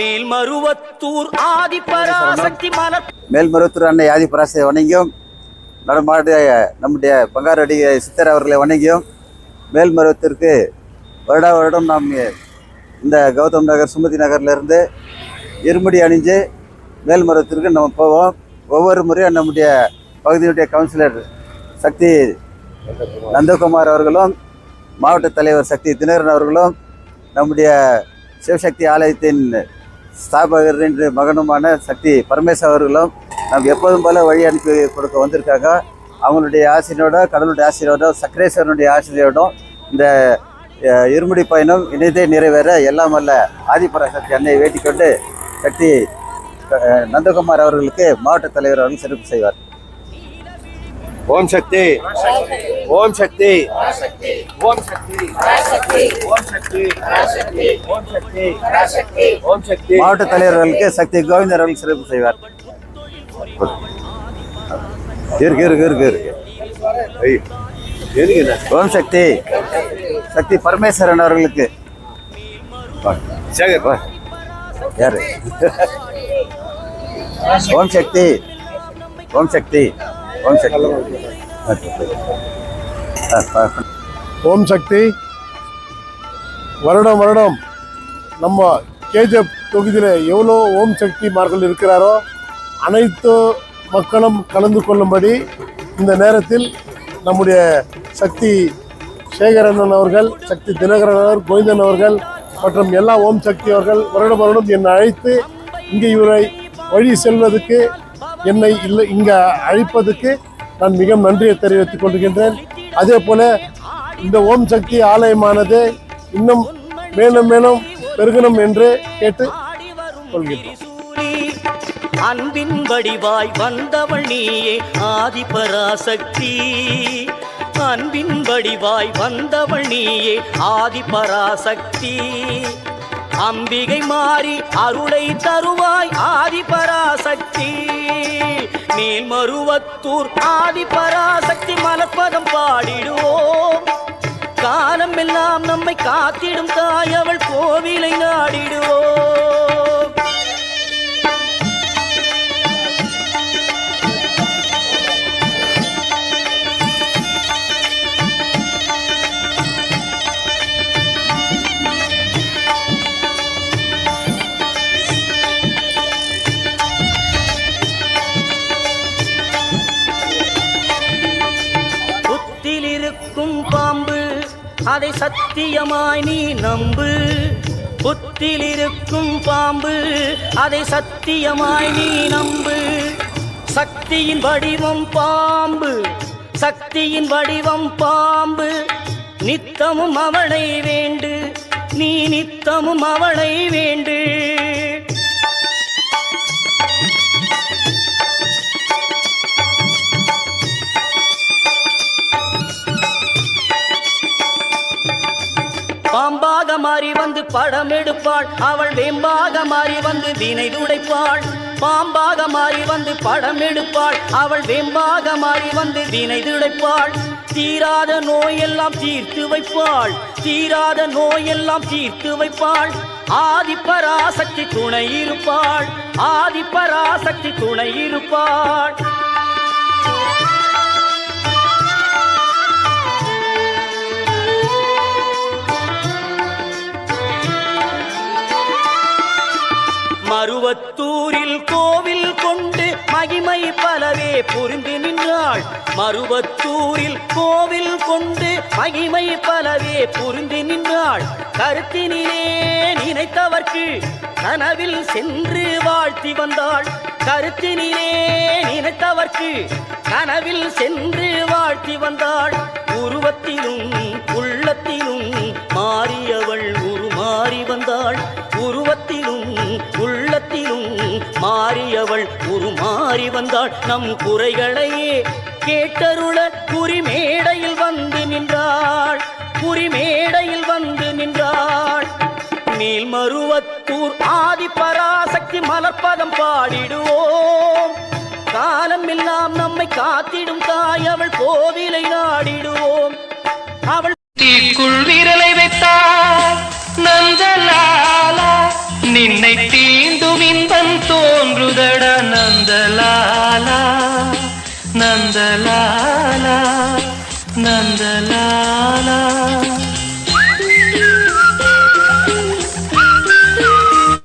மேல்மருவத்தூர் ஆதிபராசக்தி மலர் மேல்மருவத்தூர் அன்னை ஆதிபராசக்தியை வணங்கியும் நம்முடைய பங்காரடி சித்தர் அவர்களை வணங்கியும் மேல்மருவத்திற்கு வருடம் நாம் இந்த கௌதம் நகர் சுமதி நகர்லேருந்து இருமுடி அணிஞ்சு மேல்மருவத்திற்கு நம்ம போவோம். ஒவ்வொரு முறையும் நம்முடைய பகுதியுடைய கவுன்சிலர் சக்தி நந்தகுமார் அவர்களும் மாவட்ட தலைவர் சக்தி தினகரன் அவர்களும் நம்முடைய சிவசக்தி ஆலயத்தின் ஸ்தாபகர் என்று மகனுமான சக்தி பரமேஸ்வர் அவர்களும் நம்ம எப்போதும் போல வழி அனுப்பி கொடுக்க வந்திருக்காங்க. அவங்களுடைய ஆசிரியரோட கடவுளுடைய ஆசிரியரோட சக்கரேஸ்வரனுடைய ஆசிரியரோடும் இந்த இருமுடி பயணம் இணைந்தே நிறைவேற எல்லாம் வல்ல ஆதிபராசக்தி அன்னையை வேண்டிக்கொண்டு சக்தி நந்தகுமார் அவர்களுக்கு மாவட்ட தலைவர் அவர்கள் சிறப்பு செய்வார். ஓம் சக்தி, ஓம் சக்தி, ஓம் சக்தி, ஓம் சக்தி, ஓம் சக்தி, ஓம் சக்தி. மாவட்ட தலைவர்களுக்கு சக்தி கோவிந்தர் அவர்கள் சிறப்பு செய்வார். ஓம் சக்தி சக்தி பரமேஸ்வரன் அவர்களுக்கு யாரு ஓம் சக்தி, ஓம் சக்தி, ஓம் சக்தி, ஓம் சக்தி. வருடம் நம்ம கேஜிஎஃப் தொகுதியில் எவ்வளோ ஓம் சக்தி மார்கள் இருக்கிறாரோ அனைத்து மக்களும் கலந்து கொள்ளும்படி இந்த நேரத்தில் நம்முடைய சக்தி சேகரன் அவர்கள், சக்தி தினகரன் அவர்கள், கோவிந்தன் அவர்கள் மற்றும் எல்லா ஓம் சக்தி அவர்கள் வருடம் என்னை அழைத்து இங்கே இவரை வழி செல்வதற்கு என்னை இங்கே அழைப்பதற்கு நான் மிக நன்றியை தெரிவித்துக் கொள்கின்றேன். அதே போல இந்த ஓம் சக்தி ஆலயமானது இன்னும் மேலும் பெருகணும் என்று கேட்டு கொள்கின்றோம். அன்பின் வடிவாய் வந்தவள் நீயே ஆதிபராசக்தி, அன்பின் வடிவாய் வந்தவள் நீயே ஆதிபராசக்தி. அம்பிகை மாறி அருளை தருவாய் ஆதிபராசக்தி. மேல்மருவத்தூர் ஆதிபராசக்தி மலர்பதம் பாடிடுவோம். காலம் எல்லாம் நம்மை காத்திடும் தாய் அவள் கோவிலை நாடிடுவோம். பாம்பு அதை சத்தியமாய் நீ நம்பு, புத்தில் இருக்கும் பாம்பு அதை சத்தியமாய் நீ நம்பு. சக்தியின் வடிவம் பாம்பு, சக்தியின் வடிவம் பாம்பு. நித்தமும் அவளை வேண்டு, நீ நித்தமும் அவளை வேண்டு. பாம்பாக மாறி வந்து படம் எடுப்பாள் அவள், வேம்பாக மாறி வந்து வினை துடைப்பாள். பாம்பாக மாறி வந்து படம் எடுப்பாள் அவள், வேம்பாக மாறி வந்து வினை துடைப்பாள். தீராத நோயெல்லாம் தீர்த்து வைப்பாள், தீராத நோயெல்லாம் தீர்த்து வைப்பாள். ஆதிபராசக்தி துணை இருப்பாள், ஆதிபராசக்தி துணை இருப்பாள். மருவத்தூரில் கோவில் கொண்டு மகிமை பலவே புரிந்து நின்றாள். மருவத்தூரில் கோவில் கொண்டு மகிமை பலவே புரிந்து நின்றாள். கருத்தினிலே நினைத்தவர்க்கு கனவில் சென்று வாழ்த்தி வந்தாள். கருத்தினிலே நினைத்தவர்க்கு கனவில் சென்று வாழ்த்தி வந்தாள். உருவத்திலும் உள்ளத்திலும் மாறியவள் உருமாறி வந்தாள். உருவத்திலும் உள்ளத்திலும் மாறியவள் உருமாறி வந்தாள். நம் குறைகளையே கேட்டருள குறிமேடையில் வந்து நின்றாள், குறிமேடையில் வந்து நின்றாள். மேல்மருவத்தூர் ஆதிபராசக்தி மலர்பதம் பாடிடுவோம். காலம் எல்லாம் நம்மை காத்திடும் தாய் அவள் கோவிலை நாடிடுவோம். அவள் தீக்குள் வீரல்